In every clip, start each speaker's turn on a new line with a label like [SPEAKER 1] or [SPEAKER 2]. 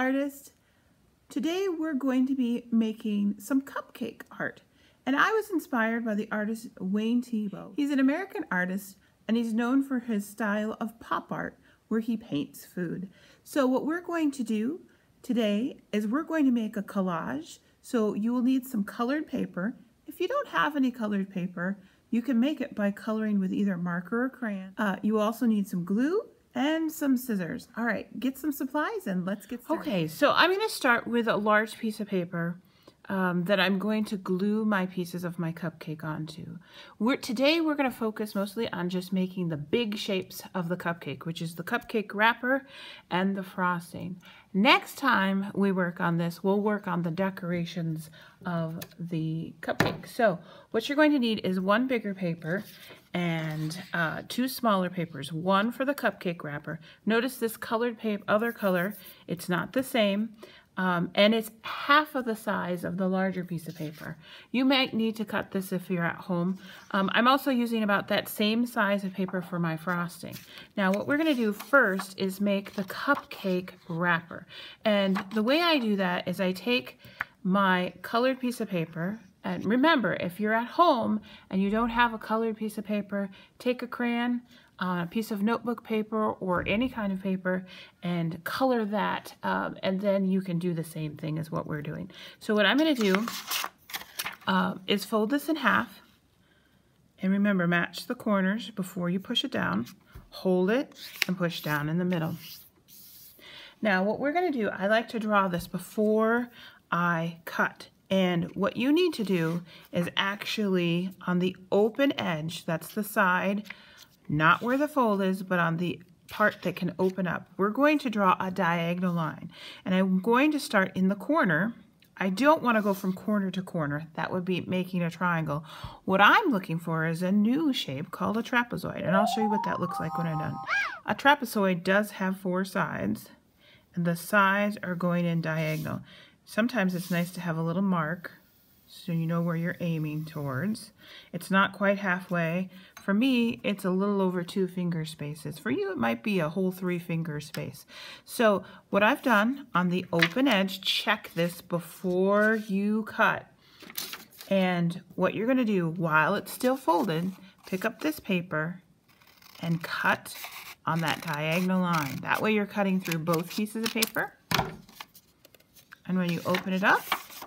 [SPEAKER 1] artist. Today we're going to be making some cupcake art, and I was inspired by the artist Wayne Thiebaud. He's an American artist and he's known for his style of pop art where he paints food. So what we're going to do today is we're going to make a collage. So you will need some colored paper. If you don't have any colored paper, you can make it by coloring with either marker or crayon. You also need some glue and some scissors. All right, get some supplies and let's get started. Okay, so I'm going to start with a large piece of paper that I'm going to glue my pieces of my cupcake onto. Today we're going to focus mostly on just making the big shapes of the cupcake, which is the cupcake wrapper and the frosting. Next time we work on this, we'll work on the decorations of the cupcake. So what you're going to need is one bigger paper and two smaller papers, one for the cupcake wrapper. Notice this colored paper, other color, it's not the same. And it's half of the size of the larger piece of paper. You might need to cut this if you're at home. I'm also using about that same size of paper for my frosting. Now what we're going to do first is make the cupcake wrapper. And the way I do that is I take my colored piece of paper, and remember, if you're at home and you don't have a colored piece of paper, take a crayon, a piece of notebook paper or any kind of paper and color that, and then you can do the same thing as what we're doing. So what I'm going to do is fold this in half, and remember, match the corners before you push it down. Hold it and push down in the middle. Now what we're going to do, I like to draw this before I cut. And what you need to do is actually on the open edge, that's the side, not where the fold is, but on the part that can open up, we're going to draw a diagonal line. And I'm going to start in the corner. I don't want to go from corner to corner. That would be making a triangle. What I'm looking for is a new shape called a trapezoid. And I'll show you what that looks like when I'm done. A trapezoid does have 4 sides, and the sides are going in diagonal. Sometimes it's nice to have a little mark so you know where you're aiming towards. It's not quite halfway. For me, it's a little over 2 finger spaces. For you, it might be a whole 3 finger space. So what I've done on the open edge, check this before you cut. And what you're going to do while it's still folded, pick up this paper and cut on that diagonal line. That way you're cutting through both pieces of paper. And when you open it up,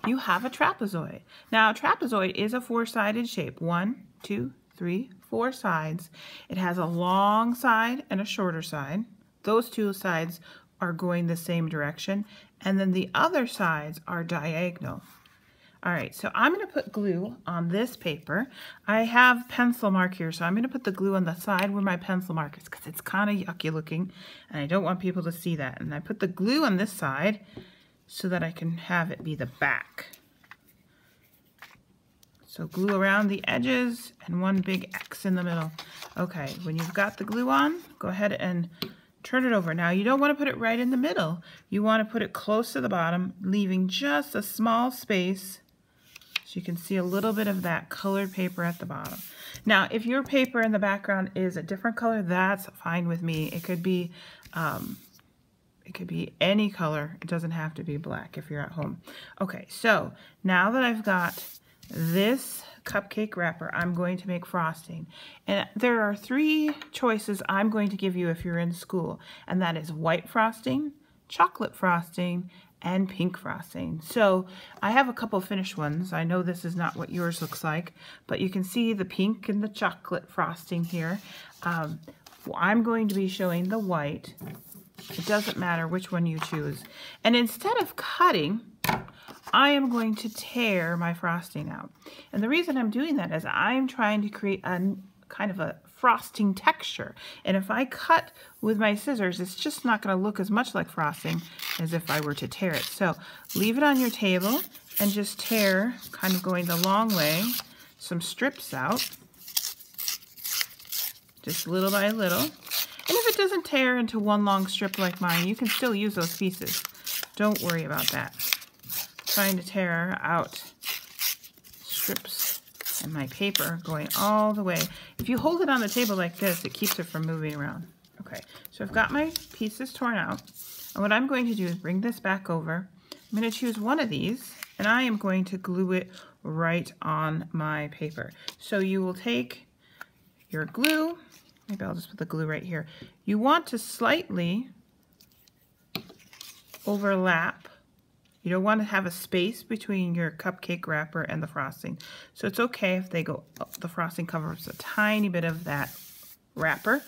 [SPEAKER 1] you have a trapezoid. Now, a trapezoid is a 4-sided shape. 1, 2, 3, 4 sides. It has a long side and a shorter side. Those 2 sides are going the same direction. And then the other sides are diagonal. All right, so I'm going to put glue on this paper. I have pencil mark here, so I'm going to put the glue on the side where my pencil mark is because it's kind of yucky looking, and I don't want people to see that. And I put the glue on this side so that I can have it be the back. So glue around the edges and one big X in the middle. Okay, when you've got the glue on, go ahead and turn it over. Now you don't want to put it right in the middle. You want to put it close to the bottom, leaving just a small space so you can see a little bit of that colored paper at the bottom. Now if your paper in the background is a different color, that's fine with me. It could be any color. It doesn't have to be black if you're at home. Okay, so now that I've got this cupcake wrapper, I'm going to make frosting. And there are 3 choices I'm going to give you if you're in school. And that is white frosting, chocolate frosting, and pink frosting. So I have a couple finished ones. I know this is not what yours looks like, but you can see the pink and the chocolate frosting here. I'm going to be showing the white. It doesn't matter which one you choose. And instead of cutting, I am going to tear my frosting out. And the reason I'm doing that is I'm trying to create a kind of a frosting texture. And if I cut with my scissors, it's just not going to look as much like frosting as if I were to tear it. So leave it on your table and just tear, kind of going the long way, some strips out, just little by little. And if it doesn't tear into one long strip like mine, you can still use those pieces. Don't worry about that. Trying to tear out strips in my paper going all the way. If you hold it on the table like this, it keeps it from moving around. Okay, so I've got my pieces torn out. And what I'm going to do is bring this back over. I'm going to choose one of these, and I am going to glue it right on my paper. So you will take your glue, maybe I'll just put the glue right here. You want to slightly overlap. You don't want to have a space between your cupcake wrapper and the frosting. So it's okay if they go up, the frosting covers a tiny bit of that wrapper.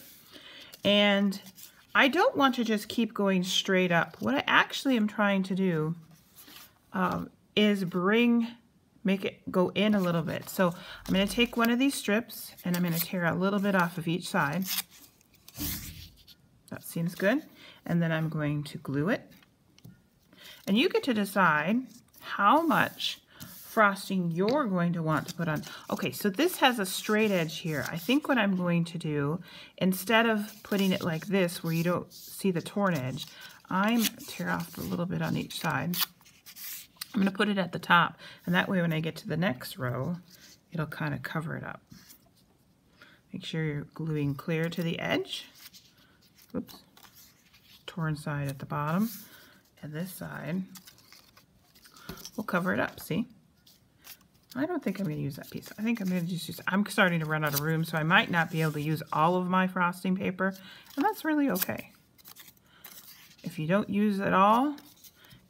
[SPEAKER 1] And I don't want to just keep going straight up. What I actually am trying to do is make it go in a little bit. So I'm going to take one of these strips and I'm going to tear a little bit off of each side. That seems good. And then I'm going to glue it. And you get to decide how much frosting you're going to want to put on. Okay, so this has a straight edge here. I think what I'm going to do, instead of putting it like this where you don't see the torn edge, I'm tear off a little bit on each side. I'm going to put it at the top, and that way when I get to the next row, it'll kind of cover it up. Make sure you're gluing clear to the edge. Oops. Torn side at the bottom. And this side will cover it up, see? I don't think I'm going to use that piece. I think I'm going to just use, I'm starting to run out of room, so I might not be able to use all of my frosting paper, and that's really okay. If you don't use it all, you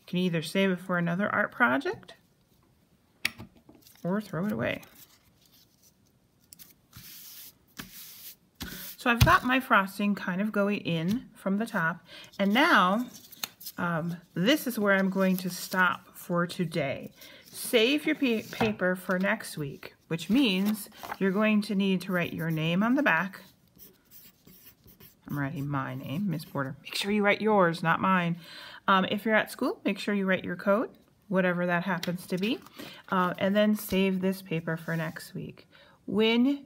[SPEAKER 1] can either save it for another art project or throw it away. So I've got my frosting kind of going in from the top, and now this is where I'm going to stop for today. Save your paper for next week, which means you're going to need to write your name on the back. I'm writing my name, Miss Porter. Make sure you write yours, not mine. If you're at school, make sure you write your code, whatever that happens to be, and then save this paper for next week. When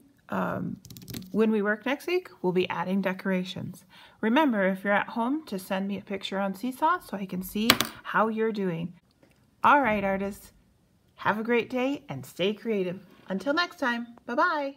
[SPEAKER 1] we work next week, we'll be adding decorations. Remember, if you're at home, to send me a picture on Seesaw so I can see how you're doing. All right, artists, have a great day and stay creative. Until next time, bye-bye.